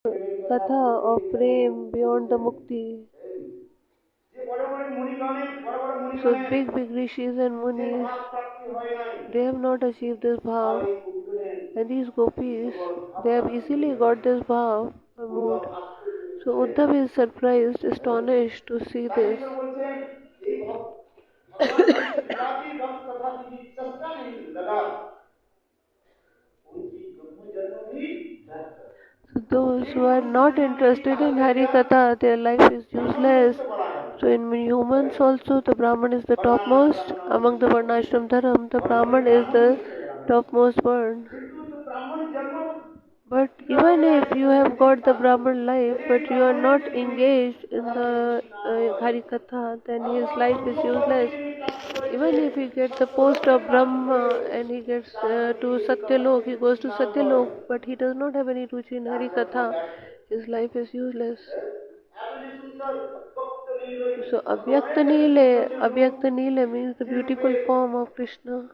Katha of Prem beyond the Mukti. So big rishis and munis, they have not achieved this bhav, and these gopis, they have easily got this bhav or mood. So Uddhav is surprised, astonished to see this. So those who are not interested in hari-katha, their life is useless. So in humans also, the Brahman is the topmost. Among the varnashram dharam, the Brahman is the topmost born. But even if you have got the Brahman life, but you are not engaged in the hari-katha, then his life is useless. Even if he gets the post of Brahma and he gets to Satyalok, he goes to Satyalok, but he does not have any ruchi in hari-katha, his life is useless. So Avyakta Nile means the beautiful form of Krishna.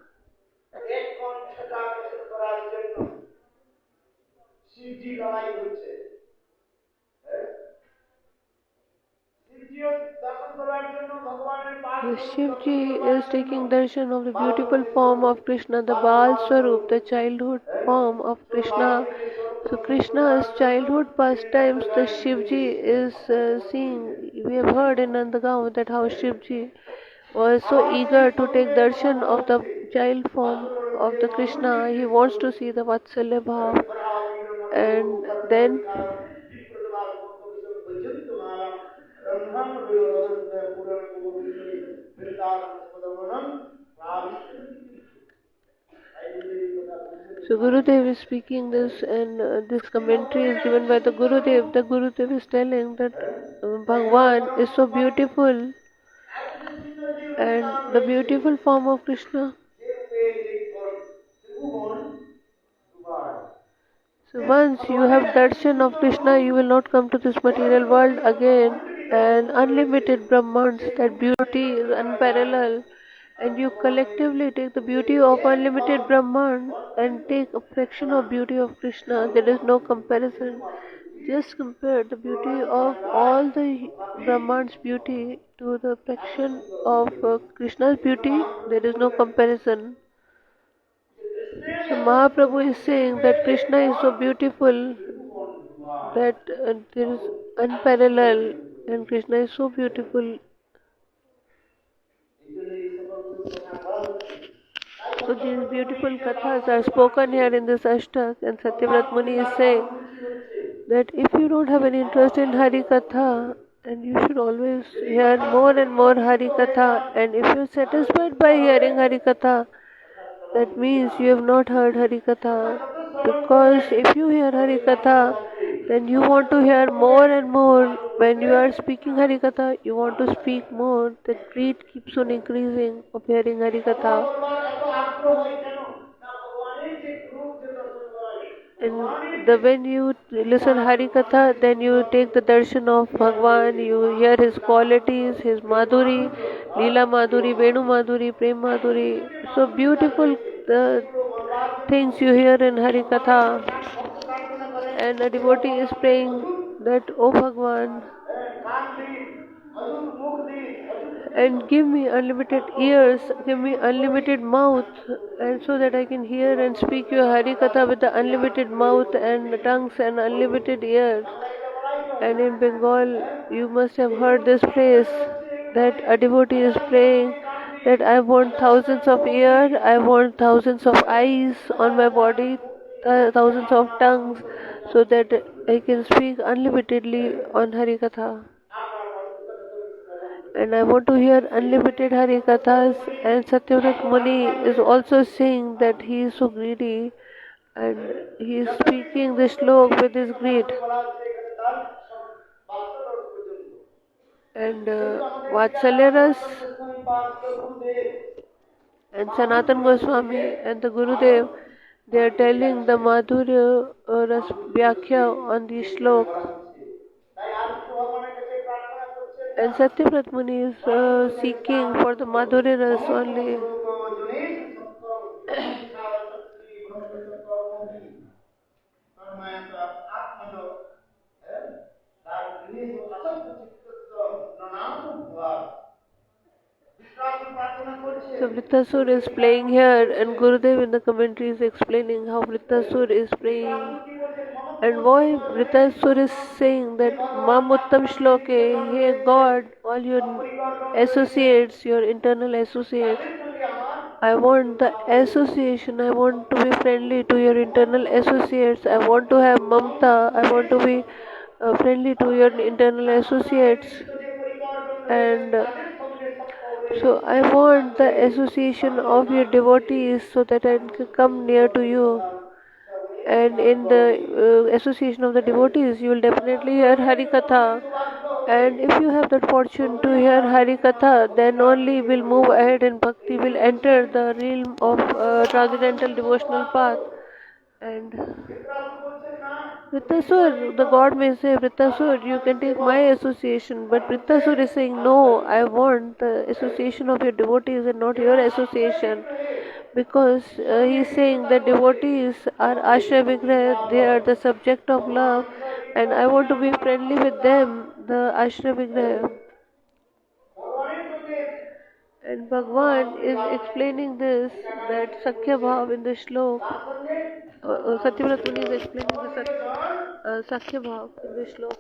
The Shivji is taking darshan of the beautiful form of Krishna, the Bal Swarup, the childhood form of Krishna. So Krishna's childhood pastimes, the Shivji is seeing. We have heard in Nandagaon that how Shivji was so eager to take darshan of the child form of the Krishna. He wants to see the Vatsalya Bhav. And then so Gurudev is speaking this, and this commentary is given by the Gurudev. The Gurudev is telling that Bhagwan is so beautiful, and the beautiful form of Krishna. So once you have darshan of Krishna, you will not come to this material world again. And unlimited Brahmans, that beauty is unparalleled. And you collectively take the beauty of unlimited Brahman and take a fraction of beauty of Krishna. There is no comparison. Just compare the beauty of all the Brahman's beauty to the fraction of Krishna's beauty. There is no comparison. So Mahaprabhu is saying that Krishna is so beautiful that there is unparalleled, and Krishna is so beautiful. So these beautiful kathas are spoken here in this ashtak, and Satyavrata Muni is saying that if you don't have any interest in hari-katha, and you should always hear more and more hari-katha, and if you are satisfied by hearing hari-katha, that means you have not heard hari-katha. Because if you hear hari-katha, then you want to hear more and more. When you are speaking hari-katha, you want to speak more. The greed keeps on increasing of hearing hari-katha. And when you listen hari-katha, then you take the darshan of Bhagwan, you hear his qualities, his madhuri, Leela madhuri, Venu madhuri, Prem madhuri. So beautiful things you hear in hari-katha. And a devotee is praying that, O Bhagwan, and give me unlimited ears, give me unlimited mouth, and so that I can hear and speak your hari-katha with the unlimited mouth and tongues and unlimited ears. And in Bengal, you must have heard this phrase that a devotee is praying that I want thousands of ears, I want thousands of eyes on my body, thousands of tongues, so that I can speak unlimitedly on hari-katha. And I want to hear unlimited hari-kathas. And Satyavrata Muni is also saying that he is so greedy, and he is speaking this shlok with his greed. And Vatsalya-ras and Sanatan Goswami and the Gurudev, they are telling the madhurya-rasa vyakhya on the shlok. And Satyavrata Muni is seeking for the madhurya-rasa only. So Vritrasura is playing here, and Gurudeva in the commentary is explaining how Vritrasura is playing and why Vritrasura is saying that Mam Uttam Shloke, hey God, all your associates, your internal associates, I want the association, I want to be friendly to your internal associates, I want to have Mamta, I want to be friendly to your internal associates, and so I want the association of your devotees so that I can come near to you. And in the association of the devotees, you will definitely hear hari-katha. And if you have that fortune to hear hari-katha, then only will move ahead in bhakti, will enter the realm of transcendental devotional path. And Vritrasura, the god may say, Vritrasura, you can take my association, but Vritrasura is saying, no, I want the association of your devotees and not your association. Because he is saying that devotees are Ashray Vigraha, they are the subject of love, and I want to be friendly with them, the Ashray Vigraha. And Bhagwan is explaining this, that Sakhya Bhav in the shlok, Satyavrata Muni is explaining the Sakhya Bhav in the shlok.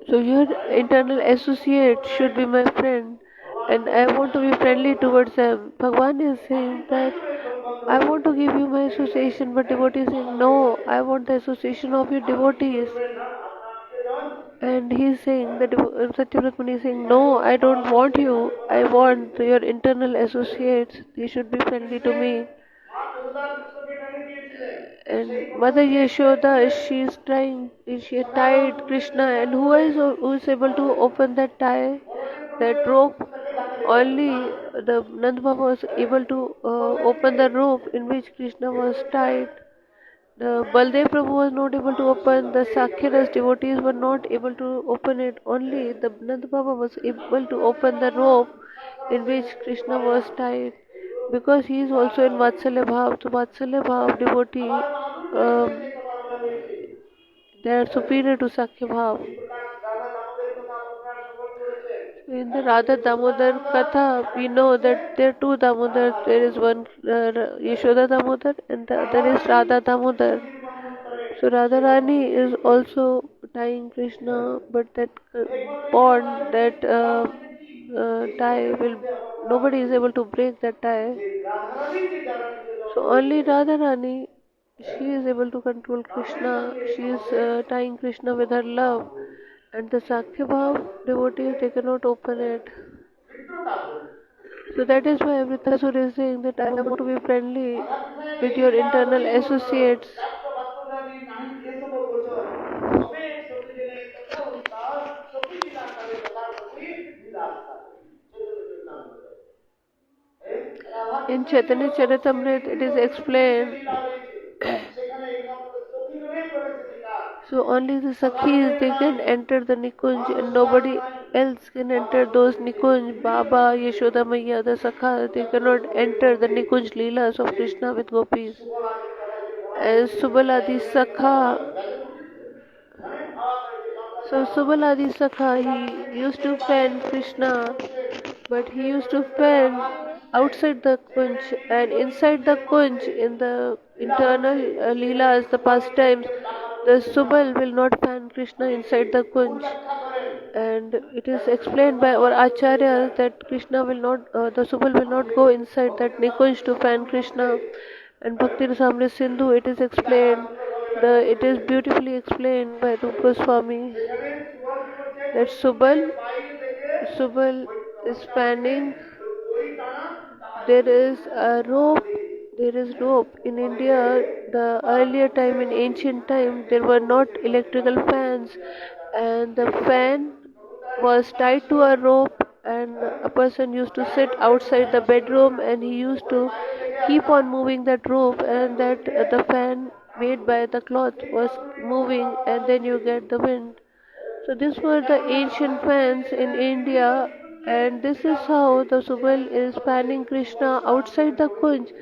So your internal associate should be my friend, and I want to be friendly towards them. Bhagwan is saying that I want to give you my association, but devotee is saying no, I want the association of your devotees. And he is saying that Satyavrata Muni is saying no, I don't want you. I want your internal associates. They should be friendly to me. And Mother Yashoda, she is trying, she tied Krishna, and who is able to open that tie, that rope? Only the Nand Baba was able to open the rope in which Krishna was tied. The Baldev Prabhu was not able to open, the Sakyaras devotees were not able to open it. Only the Nand Baba was able to open the rope in which Krishna was tied. Because he is also in Vatsalya Bhav, so Vatsalya Bhav devotee, they are superior to Sakya Bhav. In the Radha-Damodara Katha, we know that there are two Damodars. There is one Yashoda-Damodara and the other is Radha-Damodara. So Radharani is also tying Krishna, but that bond, that tie will, nobody is able to break that tie. So only Radharani, she is able to control Krishna. She is tying Krishna with her love, and the Sakya Bhav devotees, they cannot open it. So that is why Vritrasura is saying that I want to be friendly with your internal associates. In Chaitanya Charitamrita it is explained, so only the Sakhis, they can enter the Nikunj and nobody else can enter those Nikunj. Baba, Yashoda Maiya, the Sakha, they cannot enter the Nikunj Leelas of Krishna with gopis. And Subal Adi Sakha, so Subal Adi Sakha, he used to fan Krishna, but he used to fan outside the kunj, and inside the kunj, in the internal leelas, the pastimes, the Subal will not fan Krishna inside the kunj. And it is explained by our acharyas that Krishna will not, the Subal will not go inside that Nikunj to fan Krishna. And Bhakti Rasamrita Sindhu, it is explained, it is beautifully explained by Rupa Goswami that Subal is fanning. There is a rope. There is rope in India. The earlier time, in ancient time, there were not electrical fans, and the fan was tied to a rope, and a person used to sit outside the bedroom, and he used to keep on moving that rope, and that the fan made by the cloth was moving, and then you get the wind. So these were the ancient fans in India, and this is how the Subal is fanning Krishna outside the kunj.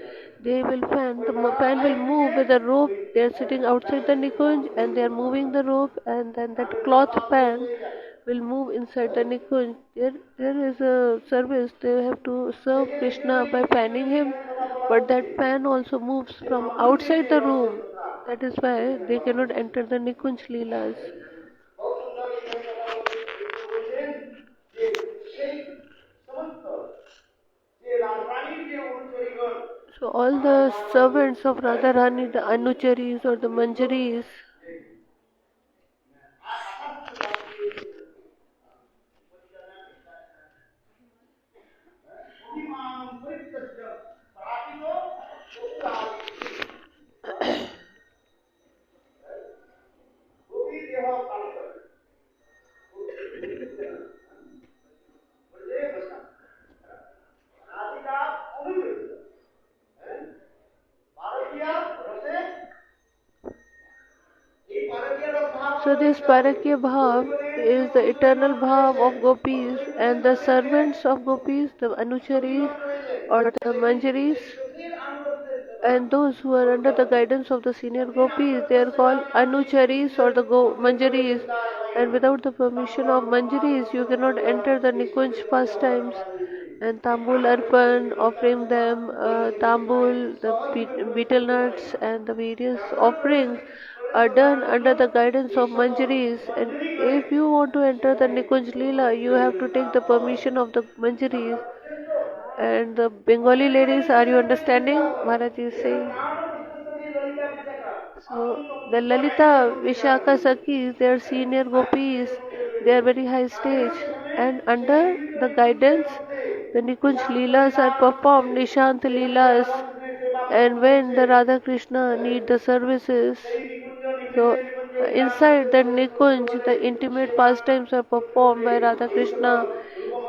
they will fan. The fan will move with a rope. They are sitting outside the Nikunj and they are moving the rope, and then that cloth fan will move inside the Nikunj. There is a service. They have to serve Krishna by fanning him, but that fan also moves from outside the room. That is why they cannot enter the Nikunj Leelas. So all the servants of Radharani, the anucharis or the manjaris, so this Parakya Bhav is the eternal Bhav of gopis, and the servants of gopis, the anucharis or the manjaris, and those who are under the guidance of the senior gopis, they are called anucharis or the manjaris, and without the permission of manjaris you cannot enter the Nikunj pastimes. And Tambul Arpan, offering them Tambul, the betel nuts and the various offerings are done under the guidance of Manjaris. And if you want to enter the Nikunj Leela, you have to take the permission of the Manjaris. And the Bengali ladies, are you understanding? Maharaj is saying. So the Lalita Vishaka Sakis, they are senior gopis, they are very high stage, and under the guidance, the Nikunj Leelas are performed, Nishant Leelas, and when the Radha Krishna need the services, so inside the Nikunj, the intimate pastimes are performed by Radha Krishna.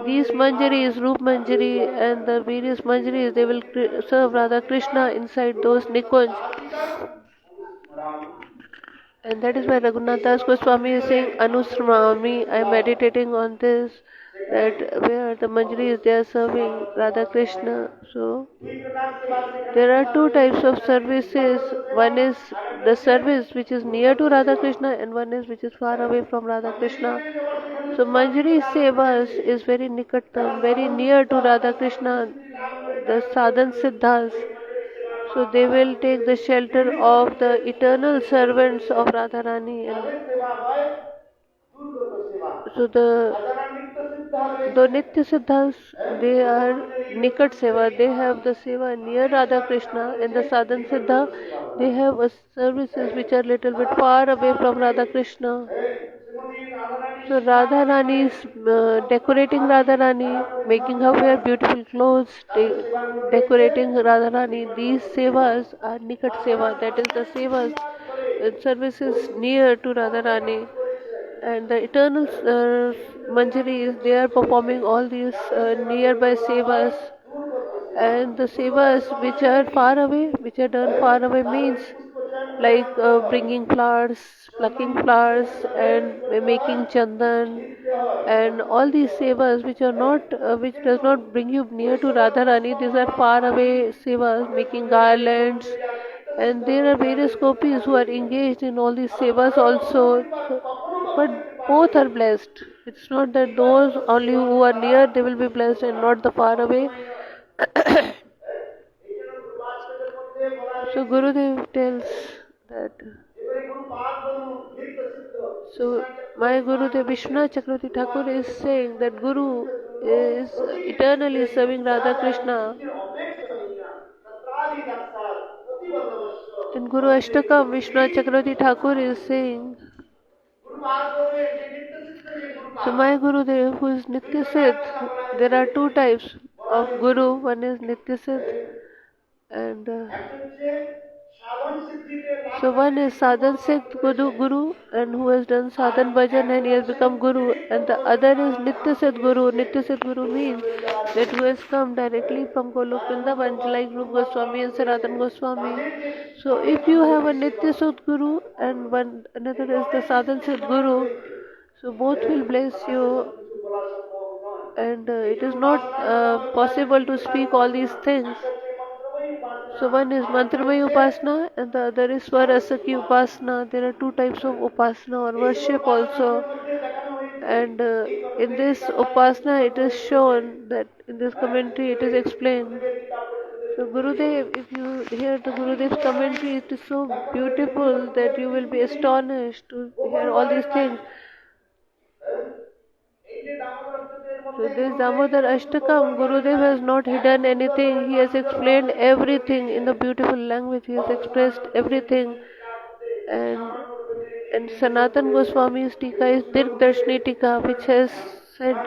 These manjaris, Roop Manjari and the various manjaris, they will serve Radha Krishna inside those Nikunj. And that is why Raghunath Das Goswami is saying Anusramami. I am meditating on this, that where the manjaris they are serving Radha Krishna. So there are two types of services. One is the service which is near to Radha Krishna, and one is which is far away from Radha Krishna. So Manjari-seva is very nikatam, very near to Radha Krishna, the sadhan siddhas. So they will take the shelter of the eternal servants of Radharani. And so the Nitya Siddhas, they are Nikat Seva, they have the Seva near Radha Krishna, and the Sadhan Siddha, they have services which are little bit far away from Radha Krishna. So Radha Rani is decorating Radha Rani, making her wear beautiful clothes, decorating Radha Rani. These sevas are Nikat Seva, that is the sevas, services near to Radha Rani. And the eternal manjaris, they are performing all these nearby sevas. And the sevas which are far away, which are done far away means like bringing flowers, plucking flowers, and making chandan, and all these sevas which are not, which does not bring you near to Radharani. These are far away sevas, making garlands, and there are various gopis who are engaged in all these sevas also. But both are blessed. It's not that those only who are near they will be blessed and not the far away. So Gurudev tells that. So my Gurudev Vishwanath Chakravarti Thakur is saying that Guru is eternally serving Radha Krishna. In Guru Ashtakam, Vishwanath Chakravarti Thakur is saying, so my Gurudev, who is Nitya Siddh, there are two types of Guru. One is Nitya Siddh, and so one is Sadhan Siddh Guru, and who has done Sadhan Bhajan and he has become Guru, and the other is Nitya Siddh Guru. Nitya Siddh Guru means that who has come directly from Golok Vrindavan, like Rupa Goswami and Sanatana Goswami. So if you have a Nitya Siddh Guru and another is the Sadhan Siddh Guru, so both will bless you, and it is not possible to speak all these things. So one is mantramaya upasana and the other is swarasa ki upasana. There are two types of upasana or worship also. And in this upasana it is shown that in this commentary it is explained. So Gurudev, if you hear the Gurudev's commentary, it is so beautiful that you will be astonished to hear all these things. So this Damodarashtakam, Gurudev has not hidden anything. He has explained everything in a beautiful language. He has expressed everything. And Sanatan Goswami's Tika is Dirgdarshni Tika, which has said,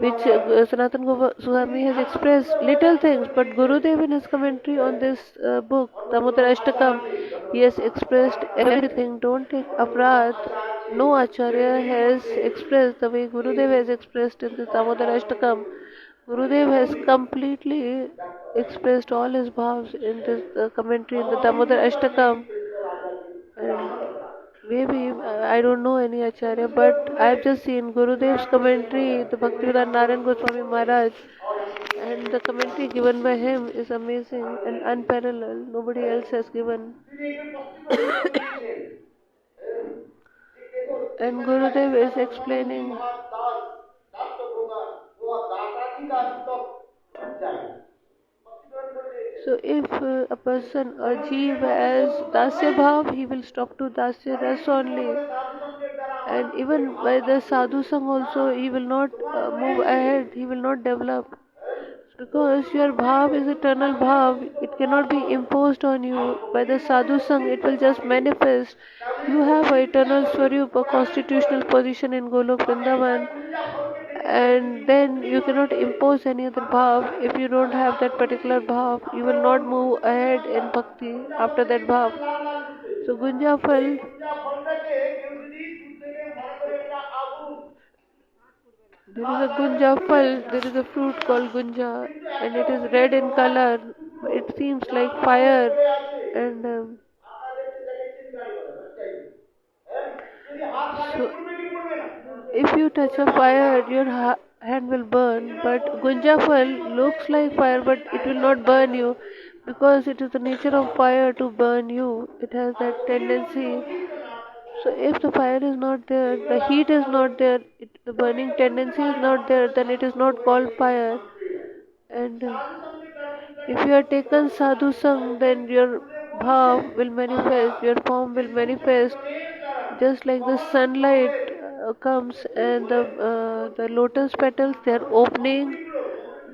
which Sanatan Goswami has expressed little things, but Gurudev in his commentary on this book, Damodarashtakam, he has expressed everything. Don't take aparat. No acharya has expressed the way Gurudev has expressed in the Damodarashtakam. Gurudev has completely expressed all his bhavs in this commentary in the Damodarashtakam. And maybe I don't know any acharya, but I have just seen Gurudev's commentary, the Bhaktivedanta Narayan Goswami Maharaj, and the commentary given by him is amazing and unparalleled. Nobody else has given. And Gurudev is explaining. So if a person, a jeev has dasya bhav, he will stop to dasya rasa only. And even by the sadhu sang also, he will not move ahead, he will not develop. Because your bhav is eternal bhav, it cannot be imposed on you. By the sadhu sang, it will just manifest. You have an eternal swarup, a constitutional position in Golok Vrindavan, and then you cannot impose any other bhav. If you don't have that particular bhav, you will not move ahead in bhakti after that bhav. So Gunja Phal, there is a Gunja Phal, there is a fruit called Gunja, and it is red in color. It seems like fire, and so if you touch a fire, your hand will burn. But Gunja Phal looks like fire, but it will not burn you, because it is the nature of fire to burn you. It has that tendency. So if the fire is not there, the heat is not there, the burning tendency is not there, then it is not called fire. And if you are taken sadhu sang, then your bhav will manifest, your form will manifest, just like the sunlight comes and the lotus petals, they're opening.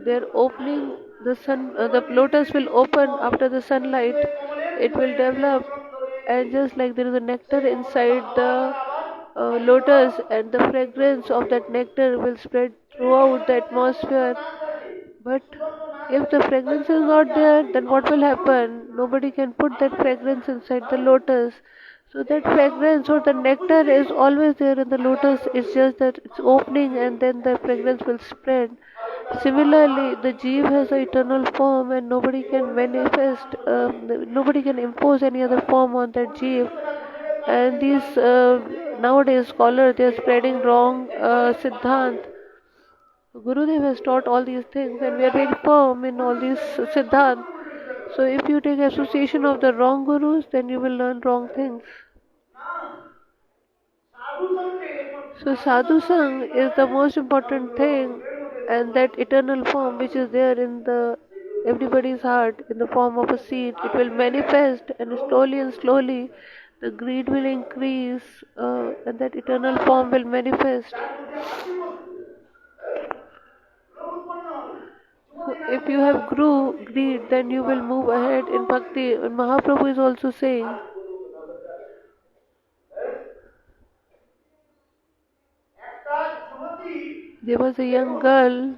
The sun, the lotus will open after the sunlight. It will develop, and just like there is a nectar inside the lotus, and the fragrance of that nectar will spread throughout the atmosphere. But if the fragrance is not there, then what will happen? Nobody can put that fragrance inside the lotus. So that fragrance or the nectar is always there in the lotus. It's just that it's opening and then the fragrance will spread. Similarly, the jeev has an eternal form and nobody can manifest, nobody can impose any other form on that jeev. And these nowadays scholars, they are spreading wrong siddhant. Gurudev has taught all these things and we are very firm in all these siddhant. So if you take association of the wrong gurus, then you will learn wrong things. So sadhu sang is the most important thing, and that eternal form which is there in the everybody's heart in the form of a seed, it will manifest, and slowly the greed will increase, and that eternal form will manifest. So if you have greed, then you will move ahead in bhakti. And Mahaprabhu is also saying, there was a young girl.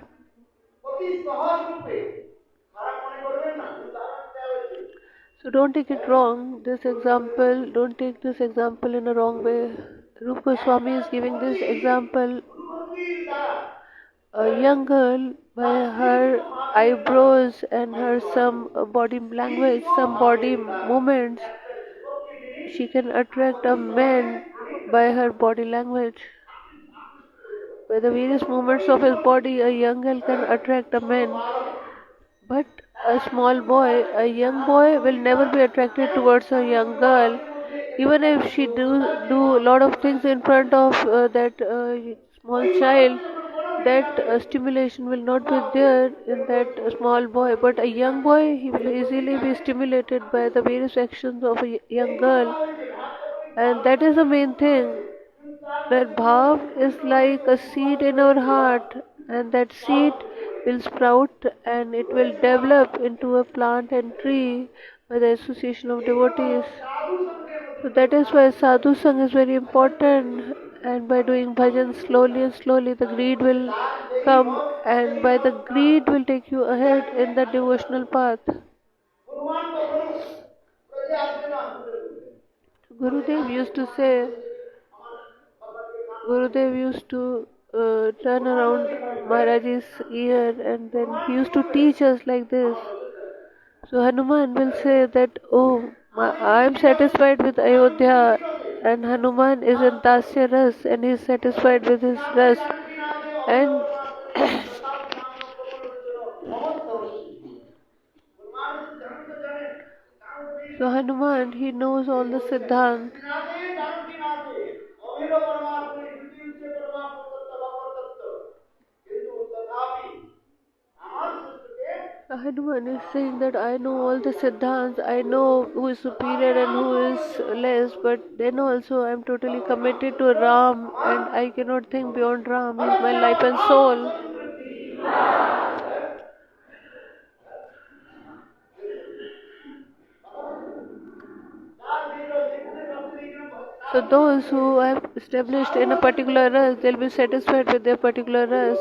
So don't take it wrong, don't take this example in a wrong way. Rupa Goswami is giving this example. A young girl, by her eyebrows and her some body language, some body movements, she can attract a man by her body language. By the various movements of his body, a young girl can attract a man. But a small boy, a young boy will never be attracted towards a young girl, even if she do a lot of things in front of that small child. That stimulation will not be there in that small boy, but a young boy, he will easily be stimulated by the various actions of a young girl, and that is the main thing. That bhav is like a seed in our heart, and that seed will sprout and it will develop into a plant and tree by the association of devotees. So that is why sadhu sang is very important, and by doing bhajan slowly and slowly, the greed will come, and by the greed will take you ahead in the devotional path. Gurudev used to say, Gurudev used to turn around Maharaj's ear and then he used to teach us like this. So Hanuman will say that, oh, I am satisfied with Ayodhya, and Hanuman is in Dasya Ras and he is satisfied with his Ras. And so Hanuman, he knows all the Siddhant. Hanuman is saying that I know all the Siddhants, I know who is superior and who is less, but then also I am totally committed to Ram and I cannot think beyond Ram. He is my life and soul. So those who have established in a particular ras, they'll be satisfied with their particular ras.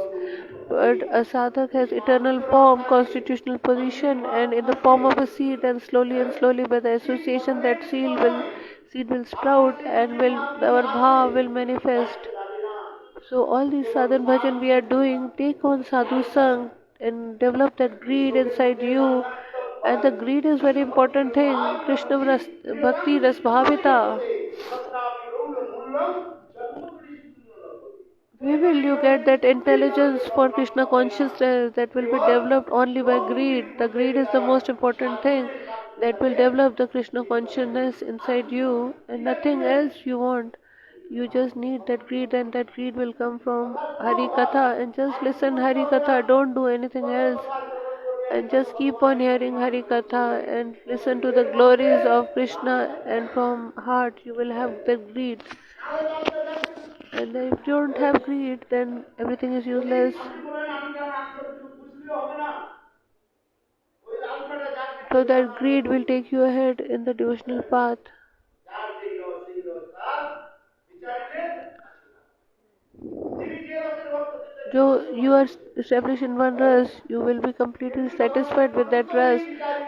But a sadhak has eternal form, constitutional position, and in the form of a seed, and slowly by the association that seed will sprout and will our bhav will manifest. So all these sadhan bhajan we are doing, take on sadhu sang and develop that greed inside you. And the greed is very important thing. Krishna bhakti ras bhavita. Where will you get that intelligence for Krishna consciousness that will be developed only by greed? The greed is the most important thing that will develop the Krishna consciousness inside you and nothing else you want. You just need that greed and that greed will come from hari-katha and just listen hari-katha, don't do anything else. And just keep on hearing hari-katha and listen to the glories of Krishna and from heart you will have the greed. And if you don't have greed, then everything is useless. So that greed will take you ahead in the devotional path. So you are established in one ras, you will be completely satisfied with that ras.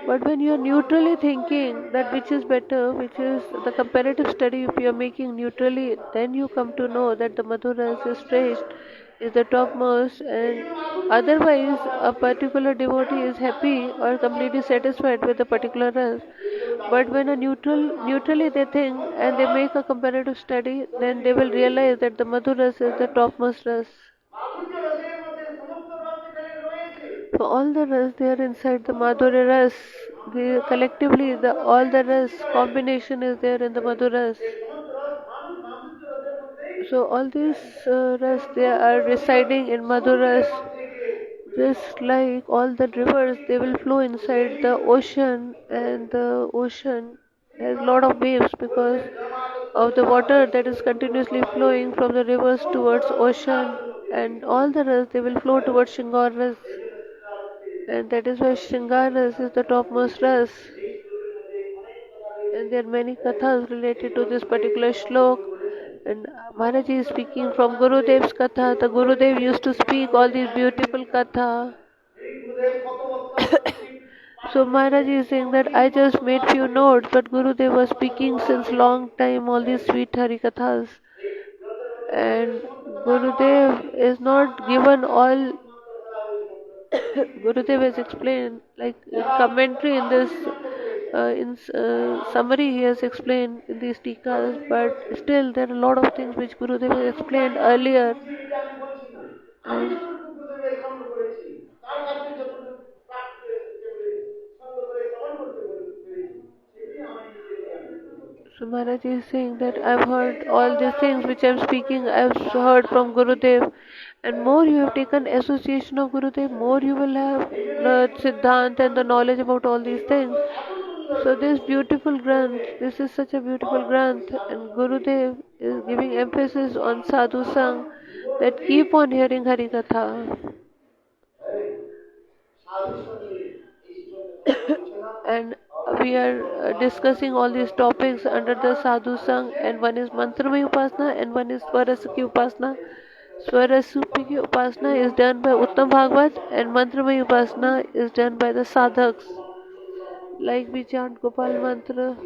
But when you are neutrally thinking that which is better, which is the comparative study, if you are making neutrally, then you come to know that the madhur ras is straight, is the topmost, and otherwise a particular devotee is happy or completely satisfied with a particular ras. But when neutrally they think and they make a comparative study, then they will realize that the madhur ras is the topmost ras. So all the ras they are inside the madhurya-ras. They collectively all the ras combination is there in the madhur-ras. So all these ras they are residing in madhur-ras. Just like all the rivers, they will flow inside the ocean, and the ocean has a lot of waves because of the water that is continuously flowing from the rivers towards ocean, and all the ras they will flow towards Shingar ras, and that is why Shingar ras is the topmost ras. And there are many kathas related to this particular shlok. And Maharaj is speaking from Gurudev's katha. The Gurudev used to speak all these beautiful katha. So Maharaj is saying that I just made few notes, but Gurudev was speaking since long time all these sweet hari-kathas. And Gurudev is not given all. Gurudev has explained, like in commentary in this, summary he has explained in these tikas, but still there are a lot of things which Gurudev has explained earlier. And Maharaj is saying that I've heard all these things which I'm speaking, I've heard from Gurudev. And more you have taken association of Gurudev, more you will have the Siddhant and the knowledge about all these things. So this beautiful Granth, this is such a beautiful Granth, and Gurudev is giving emphasis on Sadhu Sang, that keep on hearing hari-katha. And we are discussing all these topics under the Sadhu Sang, and one is Mantramayi Upasana and one is Swarasukhi Upasana. Swarasukhi Upasana is done by Uttam Bhagwat and Mantramayi Upasana is done by the sadhaks. Like we chant Gopal Mantra.